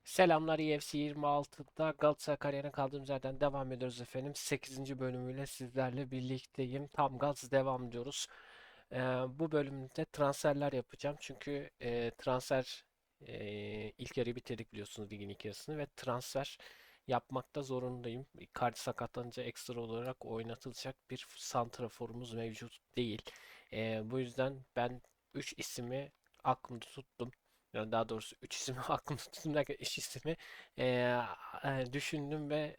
Selamlar UFC 26'da Galatasaray kariyerine kaldığımız yerden devam ediyoruz efendim. 8. bölümüyle sizlerle birlikteyim. Tam gaz devam ediyoruz. Bu bölümde transferler yapacağım. Çünkü transfer ilk yarıyı bitirdik biliyorsunuz ligin ilk yarısını ve transfer yapmakta zorundayım. Icardi sakatlanınca ekstra olarak oynatılacak bir santraforumuz mevcut değil. Bu yüzden ben 3 ismi aklımda tuttum. Yani daha doğrusu 3 ismi aklımda tuttum derken 3 ismi eee, düşündüm ve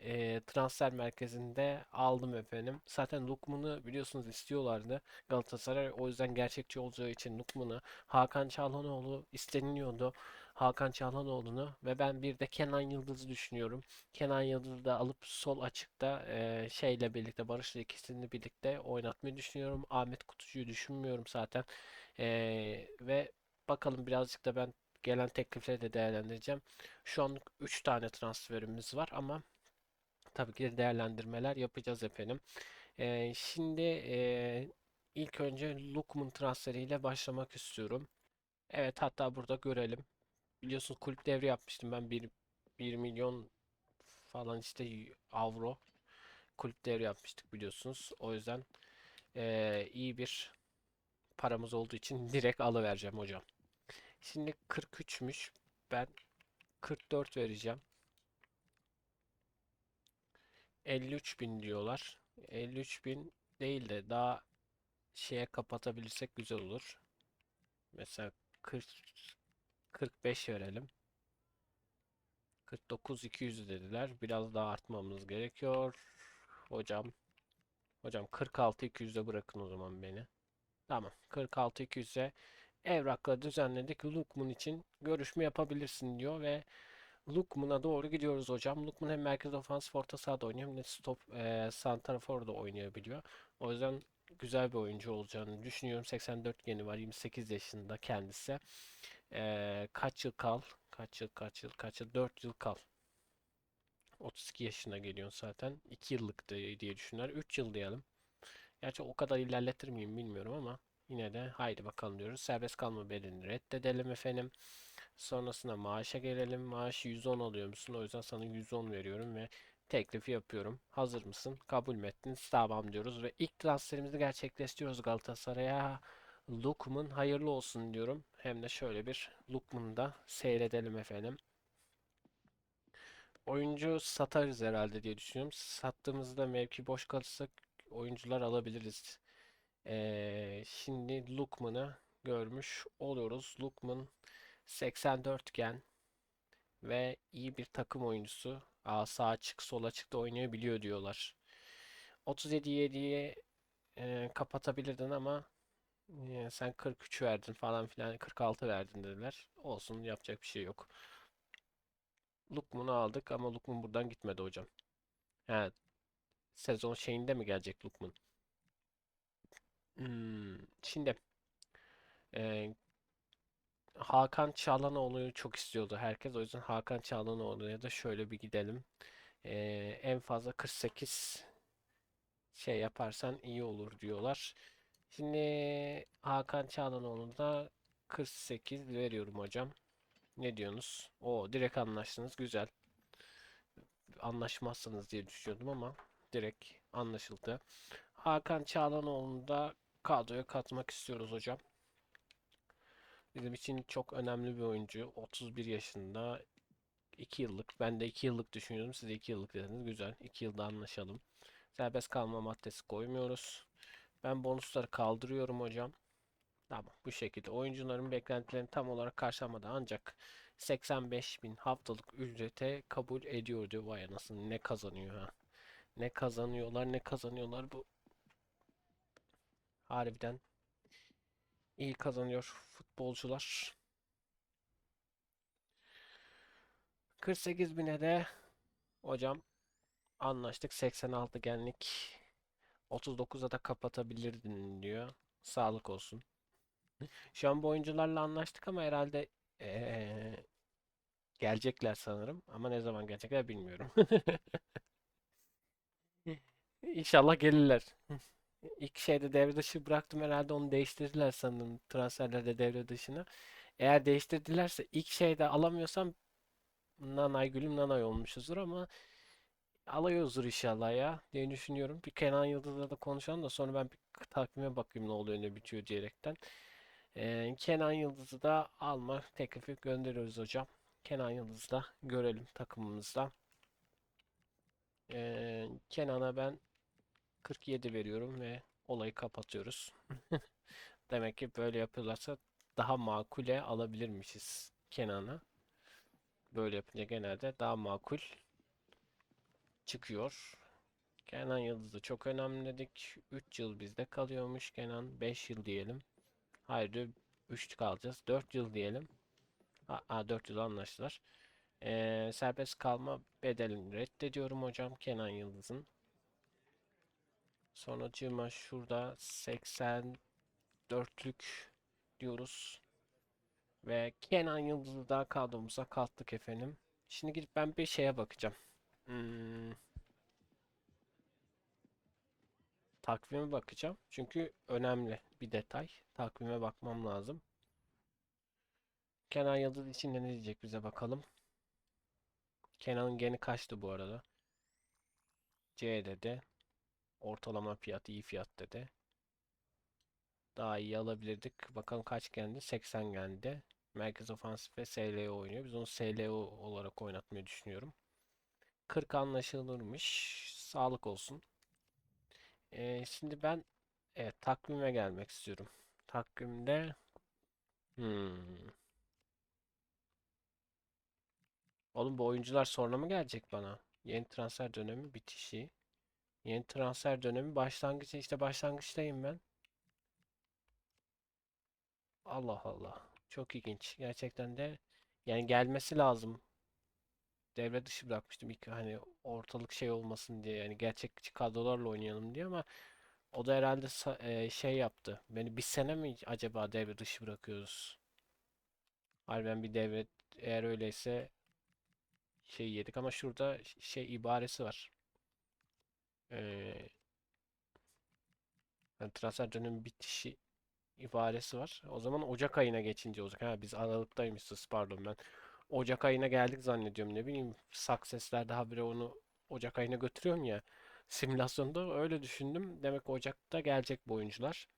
transfer merkezinde aldım efendim. Zaten Lukman'ı biliyorsunuz istiyorlardı Galatasaray. O yüzden gerçekçi olacağı için Lukman'ı, Hakan Çalhanoğlu isteniliyordu. Hakan Çalhanoğlu'nu ve ben bir de Kenan Yıldız'ı düşünüyorum. Kenan Yıldız'ı da alıp sol açıkta şeyle birlikte Barış'la ikisini birlikte oynatmayı düşünüyorum. Ahmet Kutucu'yu düşünmüyorum zaten. Ve bakalım birazcık da ben gelen teklifleri de değerlendireceğim. Şu an 3 tane transferimiz var ama tabii ki de değerlendirmeler yapacağız efendim. Şimdi ilk önce Lookman transferiyle başlamak istiyorum. Evet, hatta burada görelim. Biliyorsunuz kulüp devri yapmıştım ben 1 milyon falan işte avro kulüp devri yapmıştık biliyorsunuz. O yüzden iyi bir paramız olduğu için direkt alıvereceğim hocam. Şimdi 43'müş. Ben 44 vereceğim. 53 bin diyorlar. 53 bin değil de daha şeye kapatabilirsek güzel olur. Mesela 40, 45 verelim. 49 200 dediler. Biraz daha artmamız gerekiyor. Hocam, hocam 46 200'e bırakın o zaman beni. Tamam. 46 200'e evrakla düzenledik. Lukman için görüşme yapabilirsin diyor ve Lukman'a doğru gidiyoruz hocam. Lukman hem merkez ofans orta sahada oynuyor hem de stop santrafor da oynayabiliyor. O yüzden güzel bir oyuncu olacağını düşünüyorum. 84 geni var. 28 yaşında kendisi. Kaç yıl kal? Kaç yıl? 4 yıl kal. 32 yaşına geliyorsun zaten. 2 yıllık diye düşünürler. 3 yıl diyelim. Gerçi o kadar ilerletir miyim bilmiyorum ama yine de haydi bakalım diyoruz. Serbest kalma bedelini reddedelim efendim. Sonrasında maaşa gelelim. Maaşı 110 alıyor musun? O yüzden sana 110 veriyorum ve teklifi yapıyorum. Hazır mısın? Kabul mü ettin? Tamam diyoruz ve ilk transferimizi gerçekleştiriyoruz Galatasaray'a. Lookman hayırlı olsun diyorum. Hem de şöyle bir Lookman'ı da seyredelim efendim. Oyuncu satarız herhalde diye düşünüyorum. Sattığımızda mevki boş kalırsa oyuncular alabiliriz. Şimdi Lookman'ı görmüş oluyoruz. Lookman 84 gen ve iyi bir takım oyuncusu. Sağ açık, sol açık da oynayabiliyor diyorlar. 37-7'ye kapatabilirdin ama sen 43 verdin falan filan 46 verdin dediler. Olsun, yapacak bir şey yok. Lookman'ı aldık ama Lookman buradan gitmedi hocam. He, sezon şeyinde mi gelecek Lookman? Şimdi e, Hakan Çalhanoğlu'yu çok istiyordu herkes. O yüzden Hakan Çalhanoğlu'ya da şöyle bir gidelim. En fazla 48 şey yaparsan iyi olur diyorlar. Şimdi Hakan Çalhanoğlu'na da 48 veriyorum hocam. Ne diyorsunuz? O direkt anlaştınız. Güzel. Anlaşmazsınız diye düşünüyordum ama direkt anlaşıldı. Hakan Çalhanoğlu'nu da kadroya katmak istiyoruz hocam. Bizim için çok önemli bir oyuncu. 31 yaşında. 2 yıllık. Ben de 2 yıllık düşünüyordum. Siz de 2 yıllık dediniz. Güzel. 2 yılda anlaşalım. Serbest kalma maddesi koymuyoruz. Ben bonusları kaldırıyorum hocam. Tamam. Bu şekilde oyuncuların beklentilerini tam olarak karşılamadı. Ancak 85 bin haftalık ücrete kabul ediyor diyor. Vay anasını, ne kazanıyor ha. Ne kazanıyorlar, ne kazanıyorlar, bu harbiden iyi kazanıyor futbolcular. 48 bine de hocam anlaştık. 86 genlik 39'a da kapatabilirdin diyor. Sağlık olsun. Şu an bu oyuncularla anlaştık ama herhalde gelecekler sanırım. Ama ne zaman gelecekler bilmiyorum. İnşallah gelirler. İlk şeyde devre dışı bıraktım, herhalde onu değiştirdiler sanırım transferlerde devre dışına. Eğer değiştirdilerse ilk şeyde alamıyorsam Nanay gülüm nanay olmuşuzdur ama alıyoruzdur inşallah ya diye düşünüyorum. Bir Kenan Yıldız'la da konuşalım da sonra ben bir takvime bakayım ne oluyor ne bitiyor diyerekten. Kenan Yıldız'ı da alma teklifi gönderiyoruz hocam. Kenan Yıldız'ı da görelim takımımızda. Kenan'a ben 47 veriyorum ve olayı kapatıyoruz. Demek ki böyle yapıyorlarsa daha makule alabilirmişiz Kenan'a. Böyle yapınca genelde daha makul çıkıyor. Kenan Yıldız'ı çok önemli dedik. 3 yıl bizde kalıyormuş Kenan. 5 yıl diyelim. Hayır 3 kalacağız. 4 yıl diyelim. 4 yıl anlaştılar. Serbest kalma bedelini reddediyorum hocam Kenan Yıldız'ın. Sonracığıma şurada 84'lük diyoruz. Ve Kenan Yıldız'ı da kadromuza kattık efendim. Şimdi gidip ben bir şeye bakacağım. Hmm, takvime bakacağım. Çünkü önemli bir detay. Takvime bakmam lazım. Kenan Yıldız için ne diyecek bize bakalım. Kenan'ın geni kaçtı bu arada? C dedi. Ortalama fiyat iyi fiyat dedi. Daha iyi alabilirdik. Bakalım kaç geldi? 80 geldi. Merkez ofansif ve SLO oynuyor. Biz onu SLO olarak oynatmayı düşünüyorum. 40 anlaşılırmış. Sağlık olsun. Şimdi ben takvime gelmek istiyorum. Takvimde hmm. Oğlum bu oyuncular sonra mı gelecek bana? Yeni transfer dönemi bitişi. Yeni transfer dönemi başlangıcı işte başlangıçtayım ben. Allah Allah. Çok ilginç. Gerçekten de yani gelmesi lazım. Devre dışı bırakmıştım ilk hani ortalık şey olmasın diye yani gerçekçi kadrolarla oynayalım diye ama o da herhalde şey yaptı. Beni bir sene mi acaba devre dışı bırakıyoruz? Harbiden bir devre eğer öyleyse şey yedik ama şurada şey ibaresi var. Ee, yani transfer dönemi bitişi ibaresi var. O zaman Ocak ayına geçince olacak. Ha biz Aralık'taymışız pardon ben. Ocak ayına geldik zannediyorum ne bileyim. Success'lerde habire onu Ocak ayına götürüyorsun ya. Simülasyonda öyle düşündüm. Demek ki Ocak'ta gelecek bu oyuncular.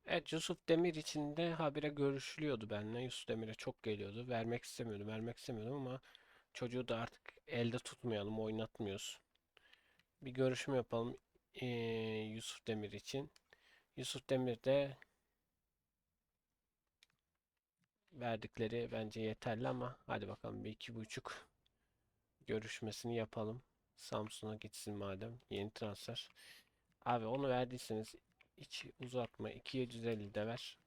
Evet Yusuf Demir için de habire görüşülüyordu benimle. Yusuf Demir'e çok geliyordu. Vermek istemiyordum ama çocuğu da artık elde tutmayalım, oynatmıyoruz. Bir görüşme yapalım Yusuf Demir için. Yusuf Demir de verdikleri bence yeterli ama hadi bakalım bir iki buçuk görüşmesini yapalım. Samsun'a gitsin madem yeni transfer. Abi onu verdiyseniz hiç uzatma 2750 de ver.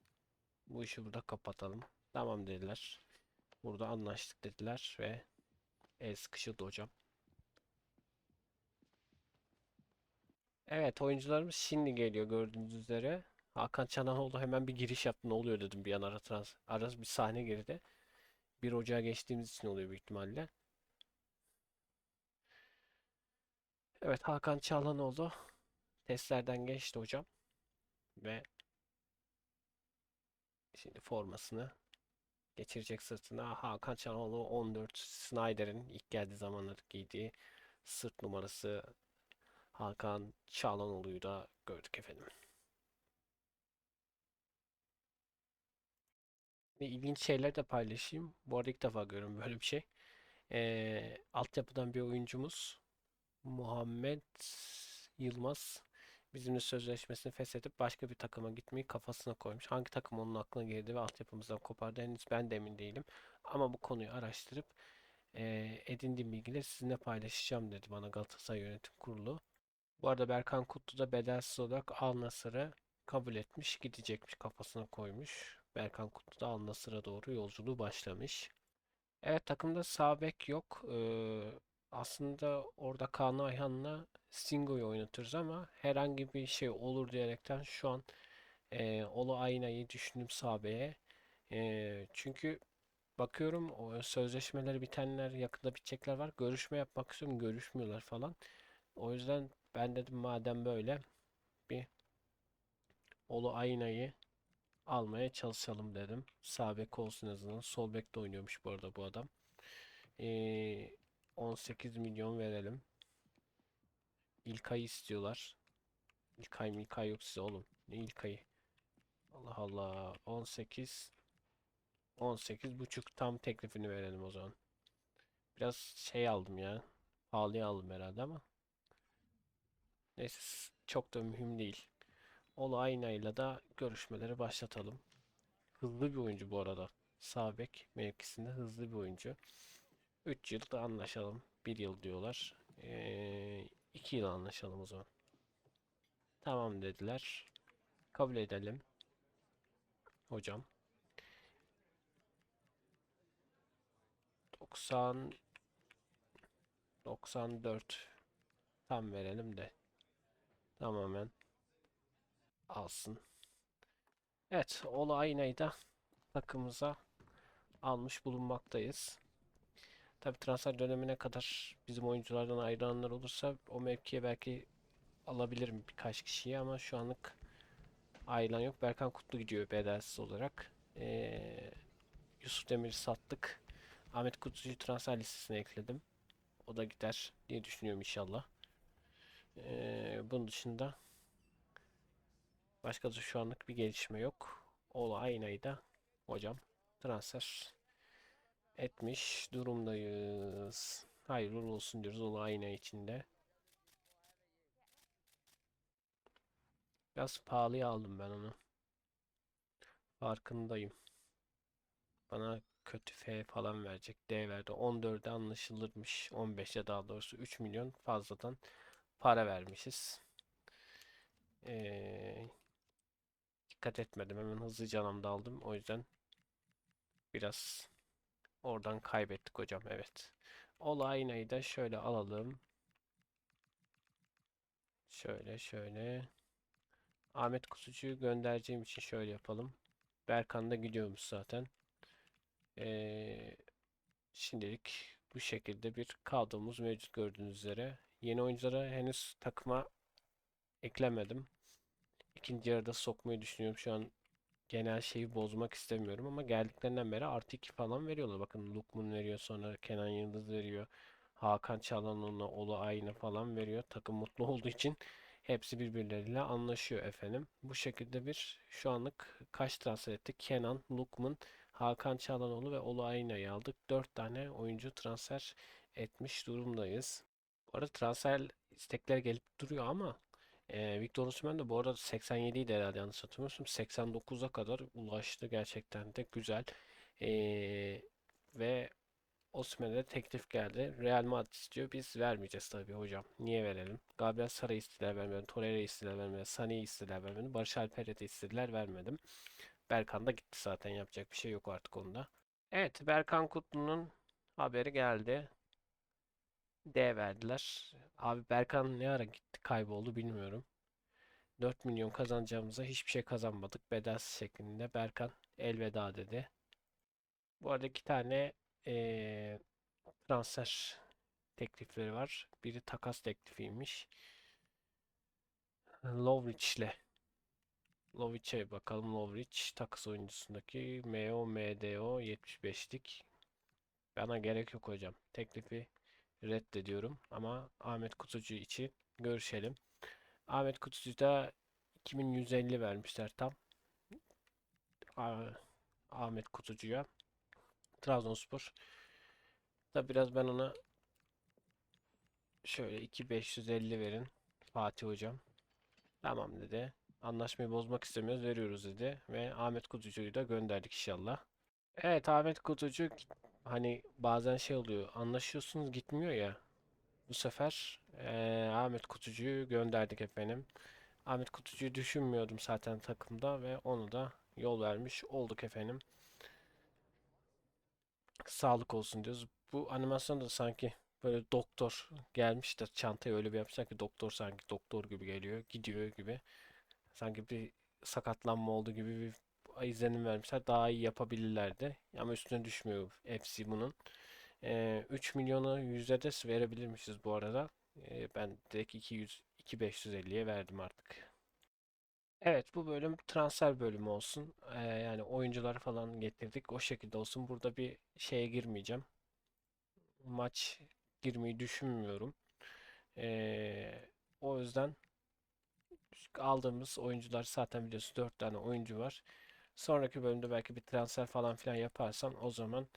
Bu işi burada kapatalım. Tamam dediler. Burada anlaştık dediler ve el sıkışıldı hocam. Evet oyuncularımız şimdi geliyor gördüğünüz üzere. Hakan Çalhanoğlu hemen bir giriş yaptı. Ne oluyor dedim bir an ara bir sahne geride. 1 Ocağı geçtiğimiz için oluyor büyük ihtimalle. Evet Hakan Çalhanoğlu testlerden geçti hocam. Ve şimdi formasını geçirecek sırtına. Hakan Çalhanoğlu 14 Snyder'in ilk geldiği zamanlar giydiği sırt numarası Hakan Çalhanoğlu'yu da gördük efendim. Ve ilginç şeyler de paylaşayım. Bu arada ilk defa görüyorum böyle bir şey. Altyapıdan bir oyuncumuz Muhammed Yılmaz bizimle sözleşmesini feshedip başka bir takıma gitmeyi kafasına koymuş. Hangi takım onun aklına girdi ve altyapımızdan kopardı henüz ben de emin değilim. Ama bu konuyu araştırıp edindiğim bilgileri sizinle paylaşacağım dedi bana Galatasaray Yönetim Kurulu. Bu arada Berkan Kutlu da bedelsiz olarak Al Nassr'ı kabul etmiş, gidecekmiş kafasına koymuş. Berkan Kutlu da Al Nassr'a doğru yolculuğu başlamış. Evet takımda sağ bek yok. Aslında orada Kaan Ayhan'la Singo'yu oynatırız ama herhangi bir şey olur diyerekten şu an Olu Ayna'yı düşündüm sağ beke. Çünkü bakıyorum o sözleşmeleri bitenler yakında bitecekler var. Görüşme yapmak istiyorum görüşmüyorlar falan. O yüzden ben dedim madem böyle bir Olu Ayna'yı almaya çalışalım dedim. Sağ bek olsun en azından. Sol bek de oynuyormuş bu arada bu adam. Ee, 18 milyon verelim. İlkay'ı istiyorlar. İlkay yok size oğlum. Ne İlkay'ı? Allah Allah. 18 buçuk tam teklifini verelim o zaman. Biraz şey aldım ya. Pahalıya aldım herhalde ama. Neyse çok da mühim değil. Olu Ayna'yla da görüşmeleri başlatalım. Hızlı bir oyuncu bu arada. Sağ bek mevkisinde hızlı bir oyuncu. 3 yıl da anlaşalım. 1 yıl diyorlar. 2 yıl anlaşalım o zaman. Tamam dediler. Kabul edelim hocam. 90 94 tam verelim de tamamen alsın. Evet, Ola Ayna'yı da takımımıza almış bulunmaktayız. Tabi transfer dönemine kadar bizim oyunculardan ayrılanlar olursa o mevkiye belki alabilirim birkaç kişiyi ama şu anlık ayrılan yok. Berkan Kutlu gidiyor bedelsiz olarak. Yusuf Demir'i sattık. Ahmet Kutucu'yu transfer listesine ekledim. O da gider diye düşünüyorum inşallah. Bunun dışında başka da şu anlık bir gelişme yok. Ola Ayna'yı da hocam transfer etmiş durumdayız. Hayırlı uğurlu olsun diyoruz Ola Ayna içinde. Biraz pahalıya aldım ben onu. Farkındayım. Bana kötü F falan verecek. D verdi. 14'e anlaşılırmış. 15'e daha doğrusu 3 milyon fazladan para vermişiz. Ee, dikkat etmedim. Hemen hızlıca anamda aldım. O yüzden biraz oradan kaybettik hocam. Evet. Ola aynayı da şöyle alalım. Şöyle. Ahmet Kutucu'yu göndereceğim için şöyle yapalım. Berkan da gidiyormuş zaten. Ee, şimdilik bu şekilde bir kadromuz mevcut gördüğünüz üzere. Yeni oyunculara henüz takıma eklemedim. İkinci yarıda sokmayı düşünüyorum. Şu an genel şeyi bozmak istemiyorum ama geldiklerinden beri artı 2 falan veriyorlar. Bakın Lukman veriyor, sonra Kenan Yıldız veriyor. Hakan Çalhanoğlu'na Olu Aydın falan veriyor. Takım mutlu olduğu için hepsi birbirleriyle anlaşıyor efendim. Bu şekilde bir şu anlık kaç transfer ettik? Kenan, Lukman, Hakan Çalhanoğlu ve Olu Aydın'ı aldık. 4 tane oyuncu transfer etmiş durumdayız. Bu arada transfer istekleri gelip duruyor ama Victor Osimhen de bu arada 87 idi herhalde yanlış hatırlamıyorsam. 89'a kadar ulaştı gerçekten de güzel. Ve Osimhen'e de teklif geldi. Real Madrid istiyor. Biz vermeyeceğiz tabii hocam. Niye verelim? Gabriel Sara'yı istediler vermedim. Torreira'yı istediler vermedim. Sané'yi istediler vermedim. Barış Alper'i de istediler vermedim. Berkan da gitti zaten yapacak bir şey yok artık onda. Evet, Berkan Kutlu'nun haberi geldi. D verdiler. Abi Berkan ne ara gitti kayboldu bilmiyorum. 4 milyon kazanacağımıza hiçbir şey kazanmadık. Bedelsiz şeklinde Berkan elveda dedi. Bu arada 2 tane transfer teklifleri var. Biri takas teklifiymiş. Lovrich'le. Lovrich'e bakalım. Lovrich takas oyuncusundaki MO 75'lik. Bana gerek yok hocam. Teklifi reddediyorum ama Ahmet Kutucu için görüşelim. Ahmet Kutucu da 2150 vermişler tam. Ahmet Kutucu'ya. Trabzonspor. Da biraz ben ona şöyle 2550 verin Fatih hocam. Tamam dedi. Anlaşmayı bozmak istemiyoruz, veriyoruz dedi ve Ahmet Kutucu'yu da gönderdik inşallah. Evet, Ahmet Kutucu hani bazen şey oluyor, anlaşıyorsunuz gitmiyor ya. Bu sefer Ahmet Kutucu'yu gönderdik efendim. Ahmet Kutucu'yu düşünmüyordum zaten takımda ve onu da yol vermiş olduk efendim. Sağlık olsun diyoruz. Bu animasyonda sanki böyle doktor gelmiş de çantayı öyle bir yapmışlar ki doktor sanki doktor gibi geliyor, gidiyor gibi. Sanki bir sakatlanma oldu gibi bir izlenim vermişler. Daha iyi yapabilirlerdi. Ama üstüne düşmüyor hepsi bunun. 3 milyonu %de verebilirmişiz bu arada. Ben direkt 2550'ye verdim artık. Evet, bu bölüm transfer bölümü olsun. Yani oyuncuları falan getirdik. O şekilde olsun. Burada bir şeye girmeyeceğim. maç girmeyi düşünmüyorum. Ee, O yüzden aldığımız oyuncular zaten biliyorsun 4 tane oyuncu var. Sonraki bölümde belki bir transfer falan filan yaparsam o zaman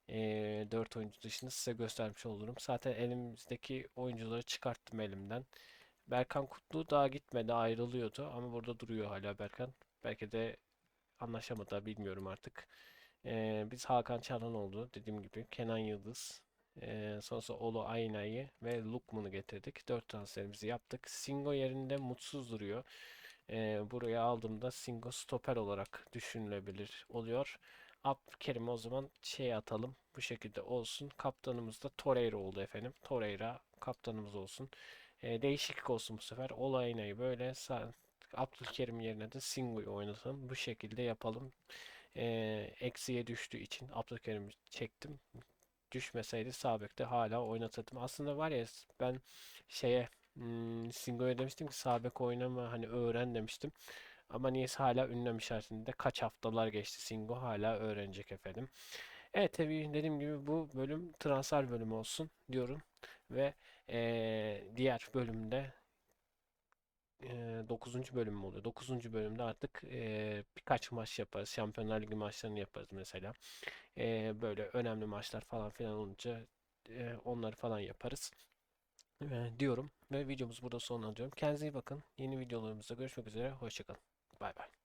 4 oyuncu dışında size göstermiş olurum. Zaten elimizdeki oyuncuları çıkarttım elimden. Berkan Kutlu daha gitmedi, ayrılıyordu ama burada duruyor hala Berkan. Belki de anlaşamadı, bilmiyorum artık. Biz Hakan Çalhanoğlu dediğim gibi Kenan Yıldız, sonrasında Olu Aynay'ı ve Lukman'ı getirdik. 4 transferimizi yaptık. Singo yerinde mutsuz duruyor. Buraya aldığımda Singo stoper olarak düşünülebilir oluyor. Abdülkerim'i o zaman şey atalım. Bu şekilde olsun. Kaptanımız da Torreira oldu efendim. Torreira kaptanımız olsun. Değişiklik olsun bu sefer. Olayna'yı böyle Abdülkerim yerine de Singo'yu oynatalım. Bu şekilde yapalım. Eksiye düştüğü için Abdülkerim'i çektim. Düşmeseydi sağ bekte hala oynatırdım. Aslında var ya, ben şeye Singo'ya demiştim ki sağ bek oynama hani öğren demiştim. Ama niyeyse hala ünlem işaretinde kaç haftalar geçti, Singo hala öğrenecek efendim. Evet tabii dediğim gibi bu bölüm transfer bölümü olsun diyorum. Ve diğer bölümde 9. bölüm mü oluyor? 9. bölümde artık birkaç maç yaparız. Şampiyonlar Ligi maçlarını yaparız mesela. Böyle önemli maçlar falan filan olunca onları falan yaparız. Diyorum ve videomuzu burada sonlandırıyorum. Kendinize iyi bakın. Yeni videolarımızda görüşmek üzere. Hoşça kalın. Bay bay.